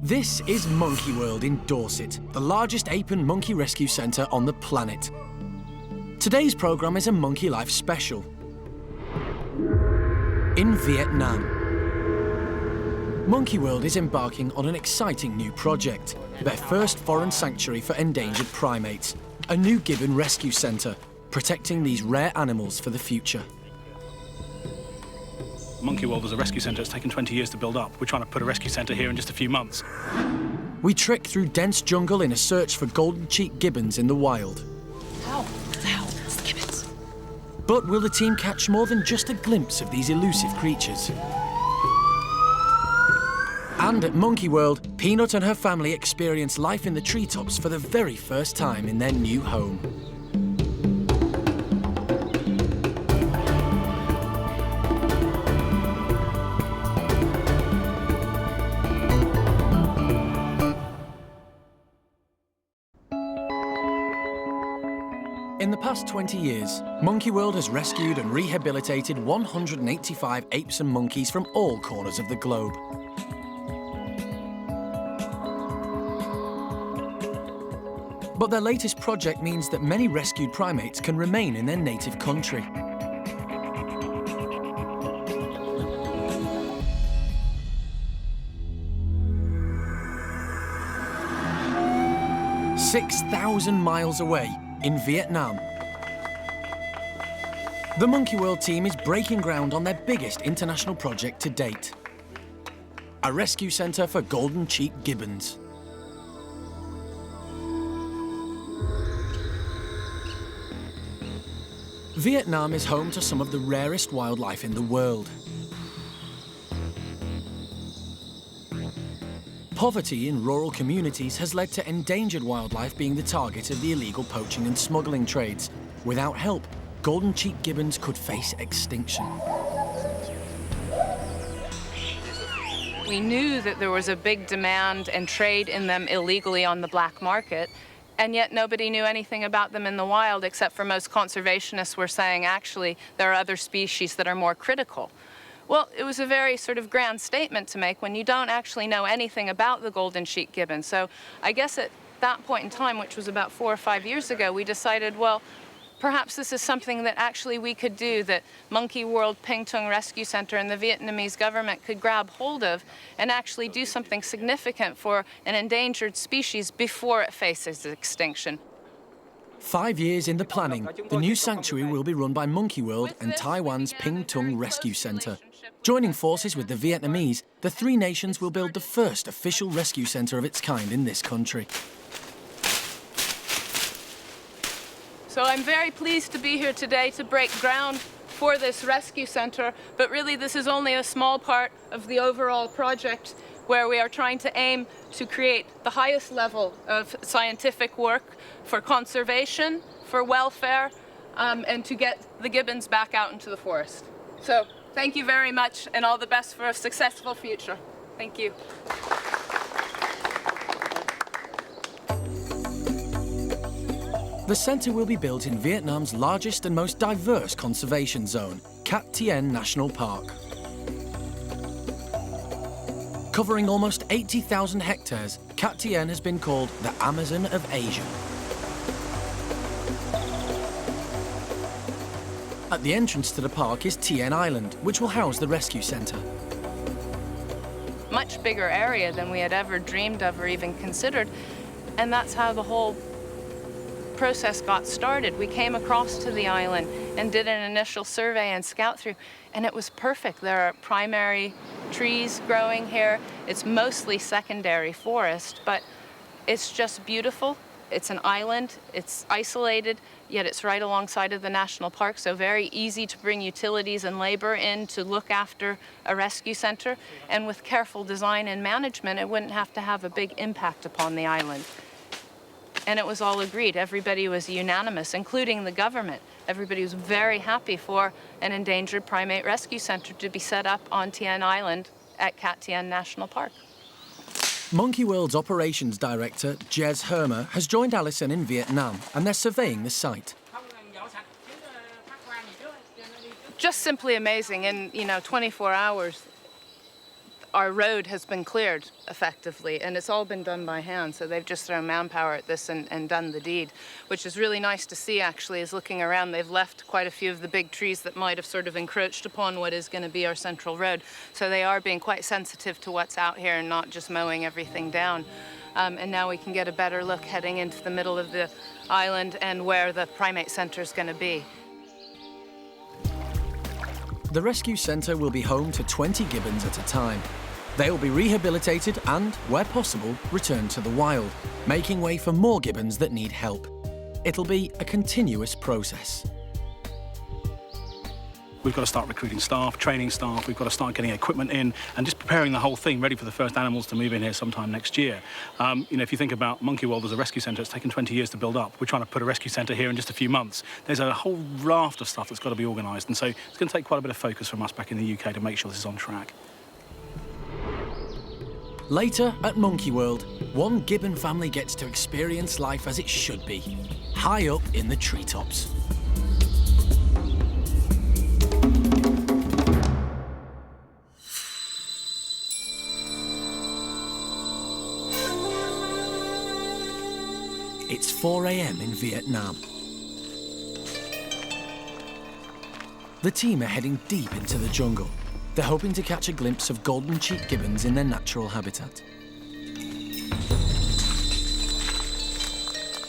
This is Monkey World in Dorset, the largest ape and monkey rescue centre on the planet. Today's programme is a Monkey Life special. In Vietnam, Monkey World is embarking on an exciting new project, their first foreign sanctuary for endangered primates, a new gibbon rescue centre, protecting these rare animals for the future. Monkey World as a rescue centre, it's taken 20 years to build up. We're trying to put a rescue centre here in just a few months. We trek through dense jungle in a search for golden-cheeked gibbons in the wild. Ow, it's the gibbons. But will the team catch more than just a glimpse of these elusive creatures? And at Monkey World, Peanut and her family experience life in the treetops for the very first time in their new home. In the past 20 years, Monkey World has rescued and rehabilitated 185 apes and monkeys from all corners of the globe. But their latest project means that many rescued primates can remain in their native country. "6,000 miles away in Vietnam, the Monkey World team is breaking ground on their biggest international project to date, a rescue centre for golden-cheeked gibbons. Vietnam is home to some of the rarest wildlife in the world. Poverty in rural communities has led to endangered wildlife being the target of the illegal poaching and smuggling trades. Without help, golden-cheeked gibbons could face extinction. We knew that there was a big demand and trade in them illegally on the black market, and yet nobody knew anything about them in the wild, except for most conservationists were saying, actually, there are other species that are more critical. Well, it was a very sort of grand statement to make when you don't actually know anything about the golden-cheeked gibbon. So I guess at that point in time, which was about 4 or 5 years ago, we decided, well, perhaps this is something that actually we could do, that Monkey World Ping Tung Rescue Center and the Vietnamese government could grab hold of and actually do something significant for an endangered species before it faces extinction. 5 years in the planning, the new sanctuary will be run by Monkey World and Taiwan's Ping Tung Rescue Center. Joining forces with the Vietnamese, the three nations will build the first official rescue center of its kind in this country. So I'm very pleased to be here today to break ground for this rescue center, but really this is only a small part of the overall project, where we are trying to aim to create the highest level of scientific work for conservation, for welfare, and to get the gibbons back out into the forest. So thank you very much, and all the best for a successful future. Thank you. The centre will be built in Vietnam's largest and most diverse conservation zone, Cat Tien National Park. Covering almost 80,000 hectares, Cat Tien has been called the Amazon of Asia. At the entrance to the park is Tien Island, which will house the rescue centre. Much bigger area than we had ever dreamed of or even considered, and that's how the whole process got started. We came across to the island and did an initial survey and scout through, and it was perfect. There are primary trees growing here. It's mostly secondary forest, but it's just beautiful. It's an island, it's isolated, yet it's right alongside of the national park, so very easy to bring utilities and labor in to look after a rescue center. And with careful design and management, it wouldn't have to have a big impact upon the island. And it was all agreed. Everybody was unanimous, including the government. Everybody was very happy for an endangered primate rescue center to be set up on Tien Island at Cat Tien National Park. Monkey World's operations director, Jez Hermer, has joined Alison in Vietnam, and they're surveying the site. Just simply amazing. In 24 hours, our road has been cleared effectively, and it's all been done by hand. So they've just thrown manpower at this and done the deed, which is really nice to see. Actually, is looking around, they've left quite a few of the big trees that might have sort of encroached upon what is going to be our central road. So they are being quite sensitive to what's out here and not just mowing everything down. And now we can get a better look heading into the middle of the island and where the primate centre is going to be. The rescue centre will be home to 20 gibbons at a time. They'll be rehabilitated and, where possible, returned to the wild, making way for more gibbons that need help. It'll be a continuous process. We've got to start recruiting staff, training staff, we've got to start getting equipment in and just preparing the whole thing ready for the first animals to move in here sometime next year. If you think about Monkey World as a rescue centre, it's taken 20 years to build up. We're trying to put a rescue centre here in just a few months. There's a whole raft of stuff that's got to be organised, and so it's going to take quite a bit of focus from us back in the UK to make sure this is on track. Later at Monkey World, one gibbon family gets to experience life as it should be, high up in the treetops. It's 4 a.m. in Vietnam. The team are heading deep into the jungle. They're hoping to catch a glimpse of golden-cheeked gibbons in their natural habitat.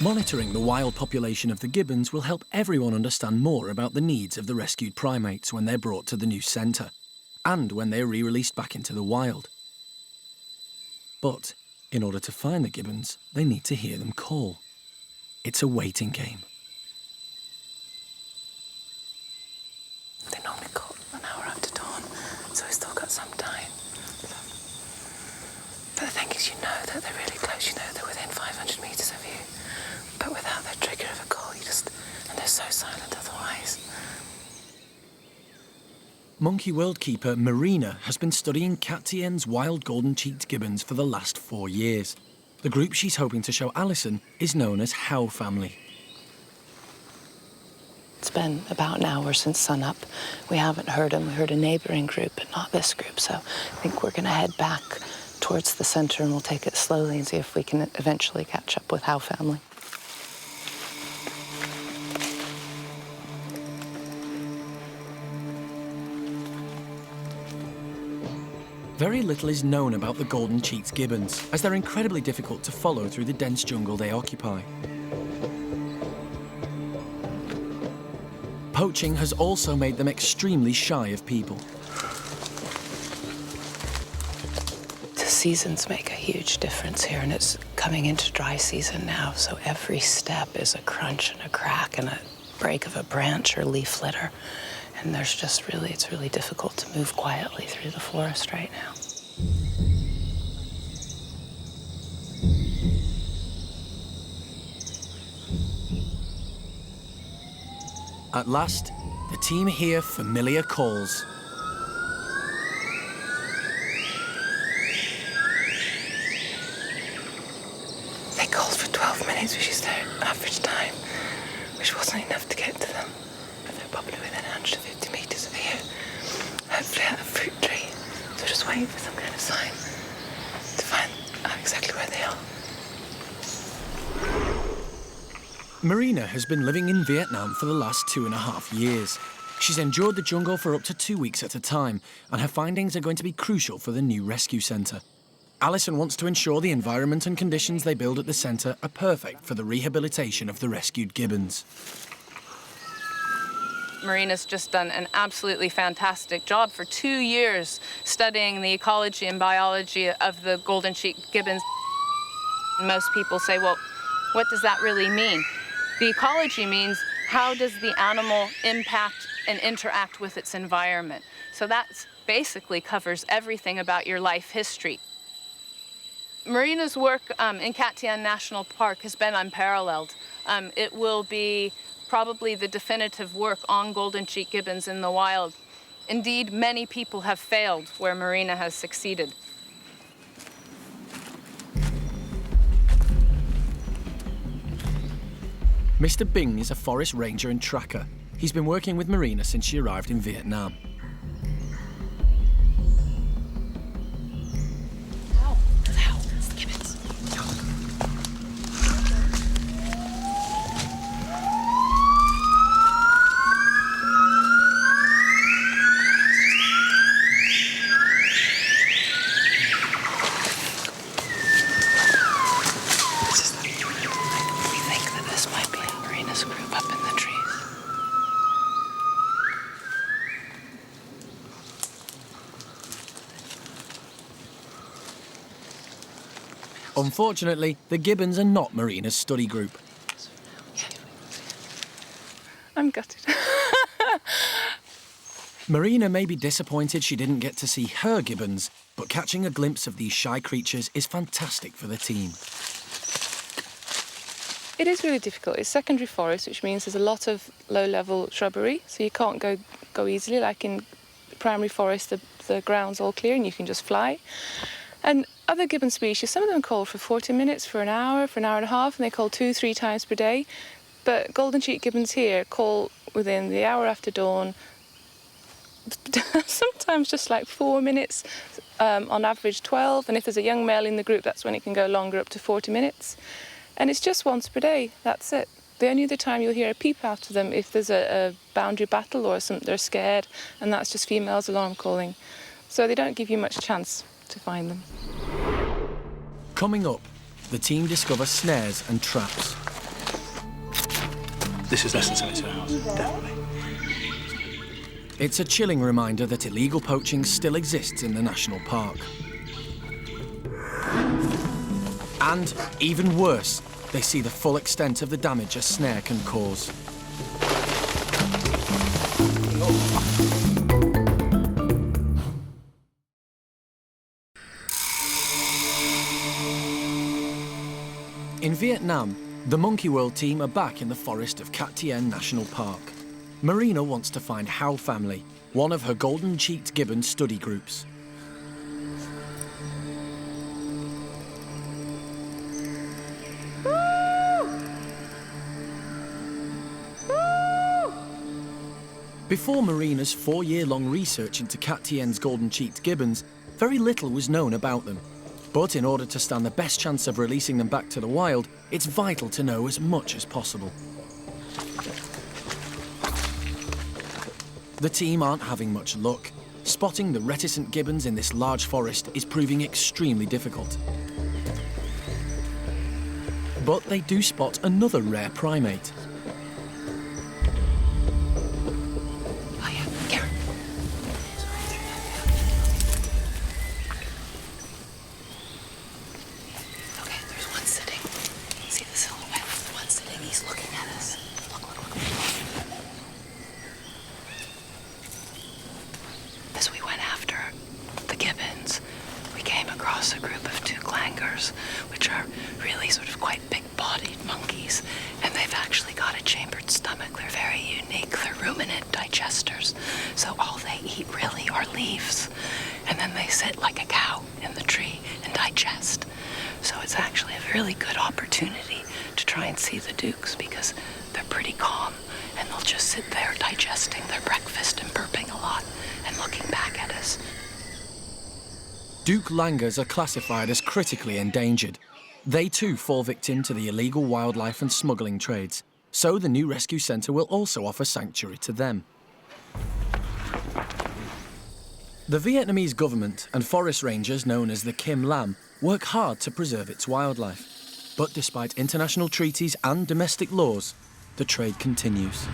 Monitoring the wild population of the gibbons will help everyone understand more about the needs of the rescued primates when they're brought to the new centre, and when they're re-released back into the wild. But in order to find the gibbons, they need to hear them call. It's a waiting game. They normally call an hour after dawn, so we've still got some time. But the thing is, you know that they're really close, you know they're within 500 metres of you. But without that trigger of a call, and they're so silent otherwise. Monkey World keeper Marina has been studying Cat Tien's wild golden-cheeked gibbons for the last 4 years. The group she's hoping to show Alison is known as Howe Family. It's been about an hour since sunup. We haven't heard them. We heard a neighbouring group, but not this group. So I think we're going to head back towards the centre and we'll take it slowly and see if we can eventually catch up with Howe Family. Very little is known about the golden-cheeked gibbons, as they're incredibly difficult to follow through the dense jungle they occupy. Poaching has also made them extremely shy of people. The seasons make a huge difference here, and it's coming into dry season now, so every step is a crunch and a crack and a break of a branch or leaf litter. And there's just it's really difficult to move quietly through the forest right now. At last, the team hear familiar calls. They called for 12 minutes, which is their average time, which wasn't enough to get to them. But they're probably within 150 metres of here. Hopefully at a fruit tree. So just waiting for some kind of sign to find out exactly where they are. Marina has been living in Vietnam for the last 2.5 years. She's endured the jungle for up to 2 weeks at a time, and her findings are going to be crucial for the new rescue centre. Alison wants to ensure the environment and conditions they build at the centre are perfect for the rehabilitation of the rescued gibbons. Marina's just done an absolutely fantastic job for 2 years studying the ecology and biology of the golden-cheeked gibbons. Most people say, well, what does that really mean? The ecology means how does the animal impact and interact with its environment. So that basically covers everything about your life history. Marina's work in Cat Tien National Park has been unparalleled. It will be probably the definitive work on golden-cheeked gibbons in the wild. Indeed, many people have failed where Marina has succeeded. Mr. Bing is a forest ranger and tracker. He's been working with Marina since she arrived in Vietnam. Unfortunately, the gibbons are not Marina's study group. I'm gutted. Marina may be disappointed she didn't get to see her gibbons, but catching a glimpse of these shy creatures is fantastic for the team. It is really difficult. It's secondary forest, which means there's a lot of low-level shrubbery, so you can't go easily. Like in primary forest, the ground's all clear and you can just fly. And other gibbon species, some of them call for 40 minutes, for an hour and a half, and they call 2-3 times per day. But golden cheek gibbons here call within the hour after dawn, sometimes just like 4 minutes, on average 12, and if there's a young male in the group, that's when it can go longer, up to 40 minutes. And it's just once per day, that's it. The only other time you'll hear a peep out of them if there's a boundary battle or something, they're scared, and that's just females alarm calling. So they don't give you much chance to find them. Coming up, the team discover snares and traps. This is less than 72 hours, definitely. It's a chilling reminder that illegal poaching still exists in the national park. And, even worse, they see the full extent of the damage a snare can cause. In Vietnam, the Monkey World team are back in the forest of Cat Tien National Park. Marina wants to find Howe family, one of her golden-cheeked gibbon study groups. Before Marina's 4-year-long research into Cat Tien's golden-cheeked gibbons, very little was known about them. But in order to stand the best chance of releasing them back to the wild, it's vital to know as much as possible. The team aren't having much luck. Spotting the reticent gibbons in this large forest is proving extremely difficult. But they do spot another rare primate. Which are really sort of quite big-bodied monkeys, and they've actually got a chambered stomach. They're very unique. They're ruminant digesters, so all they eat really are leaves, and then they sit like a cow in the tree and digest. So it's actually a really good opportunity to try and see the dukes because they're pretty calm, and they'll just sit there digesting their breakfast and burping a lot and looking back at us. Duke langurs are classified as critically endangered. They too fall victim to the illegal wildlife and smuggling trades, so the new rescue centre will also offer sanctuary to them. The Vietnamese government and forest rangers known as the Kim Lam work hard to preserve its wildlife. But despite international treaties and domestic laws, the trade continues.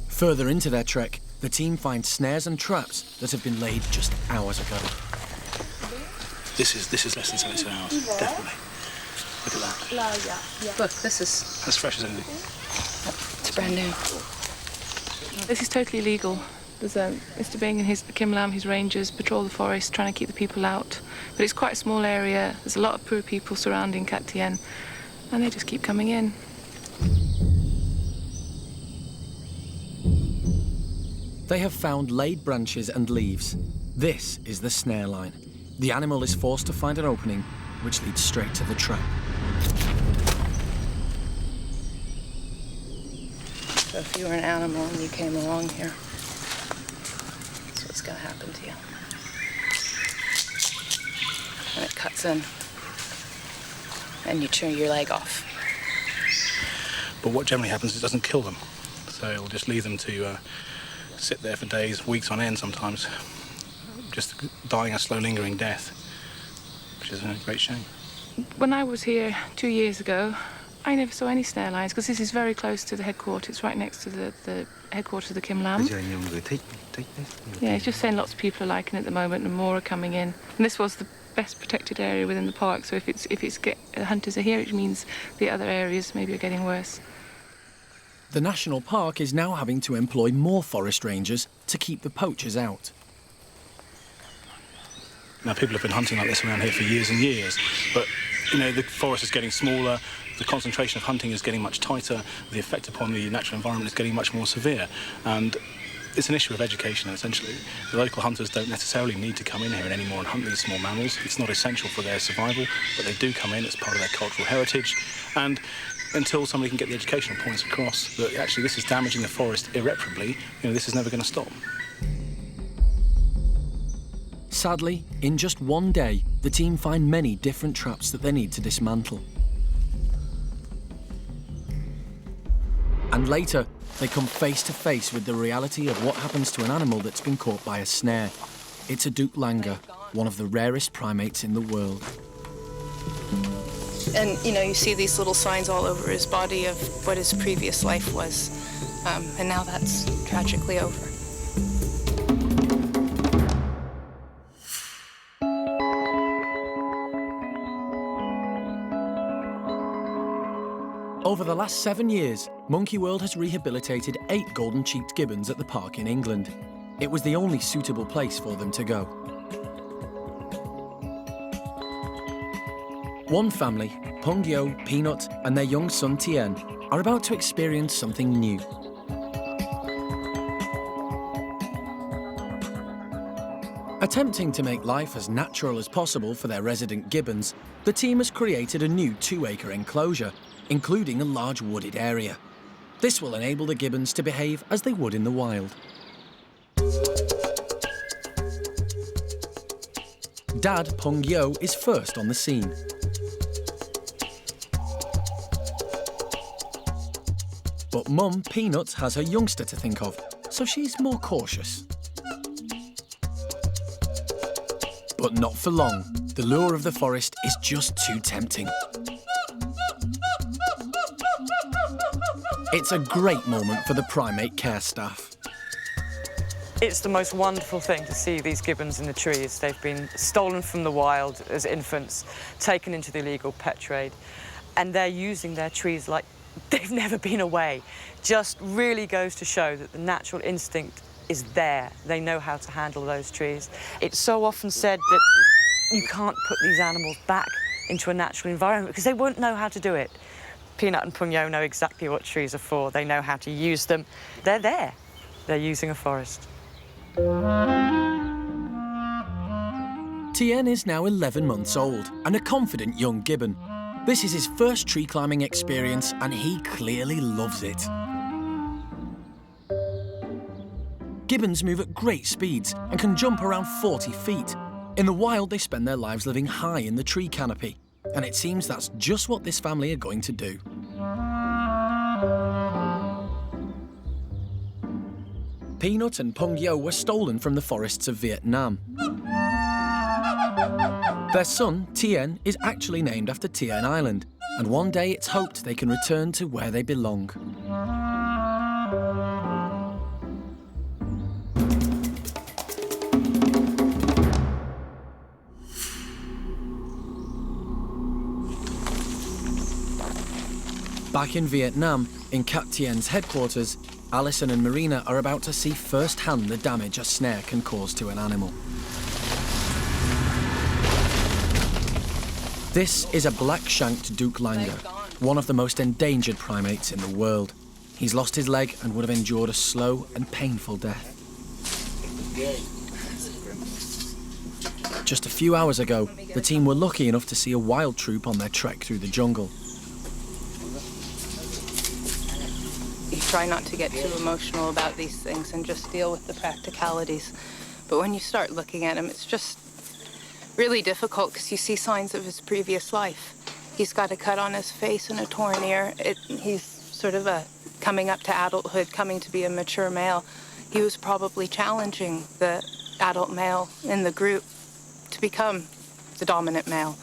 Further into their trek, the team finds snares and traps that have been laid just hours ago. This is less than 72 hours, definitely. Look at that. Look, this is... As fresh as anything. It's brand new. This is totally illegal. There's Mr. Bing and his Kim Lam, his rangers, patrol the forest, trying to keep the people out. But it's quite a small area. There's a lot of poor people surrounding Cat Tien, and they just keep coming in. They have found laid branches and leaves. This is the snare line. The animal is forced to find an opening, which leads straight to the trap. So if you were an animal and you came along here, that's what's going to happen to you. And it cuts in, and you turn your leg off. But what generally happens is it doesn't kill them. So it'll just leave them to sit there for days, weeks on end sometimes, just dying a slow lingering death, which is a great shame. When I was here 2 years ago, I never saw any snare lions because this is very close to the headquarters. It's right next to the headquarters of the Kim Lam. Yeah, it's just saying lots of people are liking it at the moment and more are coming in. And this was the best protected area within the park, so hunters are here, it means the other areas maybe are getting worse. The national park is now having to employ more forest rangers to keep the poachers out. Now, people have been hunting like this around here for years and years, but, you know, the forest is getting smaller, the concentration of hunting is getting much tighter, the effect upon the natural environment is getting much more severe, and it's an issue of education, essentially. The local hunters don't necessarily need to come in here anymore and hunt these small mammals. It's not essential for their survival, but they do come in as part of their cultural heritage, and until somebody can get the educational points across that actually this is damaging the forest irreparably, you know, this is never going to stop. Sadly, in just one day, the team find many different traps that they need to dismantle. And later, they come face to face with the reality of what happens to an animal that's been caught by a snare. It's a Duke Langer, one of the rarest primates in the world. And, you know, you see these little signs all over his body of what his previous life was. And now that's tragically over. Over the last 7 years, Monkey World has rehabilitated 8 golden-cheeked gibbons at the park in England. It was the only suitable place for them to go. One family, Peng-yo, Peanut, and their young son Tien, are about to experience something new. Attempting to make life as natural as possible for their resident gibbons, the team has created a new 2-acre enclosure, including a large wooded area. This will enable the gibbons to behave as they would in the wild. Dad, Peng-yo, is first on the scene. But Mum, Peanut, has her youngster to think of, so she's more cautious. But not for long. The lure of the forest is just too tempting. It's a great moment for the primate care staff. It's the most wonderful thing to see these gibbons in the trees. They've been stolen from the wild as infants, taken into the illegal pet trade, and they're using their trees like they've never been away. Just really goes to show that the natural instinct is there. They know how to handle those trees. It's so often said that you can't put these animals back into a natural environment because they won't know how to do it. Peanut and Peng-yo know exactly what trees are for. They know how to use them. They're there. They're using a forest. Tien is now 11 months old and a confident young gibbon. This is his first tree climbing experience and he clearly loves it. Gibbons move at great speeds and can jump around 40 feet. In the wild, they spend their lives living high in the tree canopy, and it seems that's just what this family are going to do. Peanut and Peng-yo were stolen from the forests of Vietnam. Their son, Tien, is actually named after Tien Island, and one day it's hoped they can return to where they belong. Back in Vietnam, in Cat Tien's headquarters, Alison and Marina are about to see firsthand the damage a snare can cause to an animal. This is a black-shanked Duke Langer, one of the most endangered primates in the world. He's lost his leg and would have endured a slow and painful death. Just a few hours ago, the team were lucky enough to see a wild troop on their trek through the jungle. You try not to get too emotional about these things and just deal with the practicalities. But when you start looking at him, it's just really difficult because you see signs of his previous life. He's got a cut on his face and a torn ear. He's sort of coming up to adulthood, coming to be a mature male. He was probably challenging the adult male in the group to become the dominant male.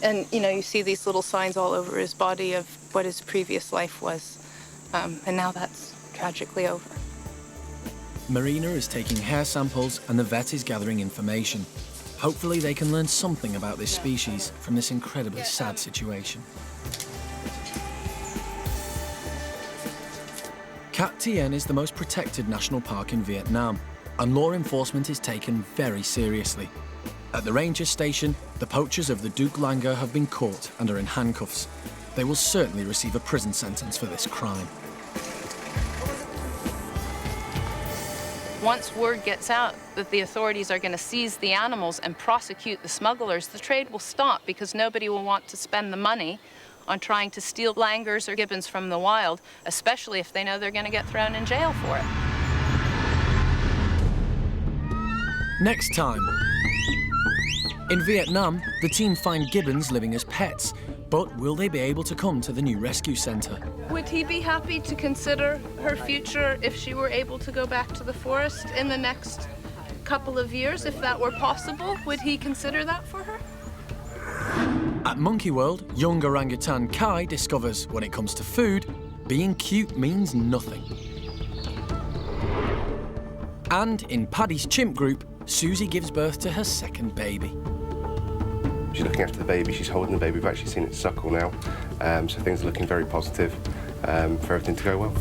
And, you know, you see these little signs all over his body of what his previous life was. And now that's tragically over. Marina is taking hair samples and the vet is gathering information. Hopefully they can learn something about this species from this incredibly sad situation. Cat Tien is the most protected national park in Vietnam, and law enforcement is taken very seriously. At the ranger station, the poachers of the Duc Langur have been caught and are in handcuffs. They will certainly receive a prison sentence for this crime. Once word gets out that the authorities are going to seize the animals and prosecute the smugglers, the trade will stop because nobody will want to spend the money on trying to steal langurs or gibbons from the wild, especially if they know they're going to get thrown in jail for it. Next time. In Vietnam, the team find gibbons living as pets, but will they be able to come to the new rescue centre? Would he be happy to consider her future if she were able to go back to the forest in the next couple of years, if that were possible? Would he consider that for her? At Monkey World, young orangutan Kai discovers when it comes to food, being cute means nothing. And in Paddy's chimp group, Susie gives birth to her second baby. She's looking after the baby, she's holding the baby. We've actually seen it suckle now, so things are looking very positive for everything to go well.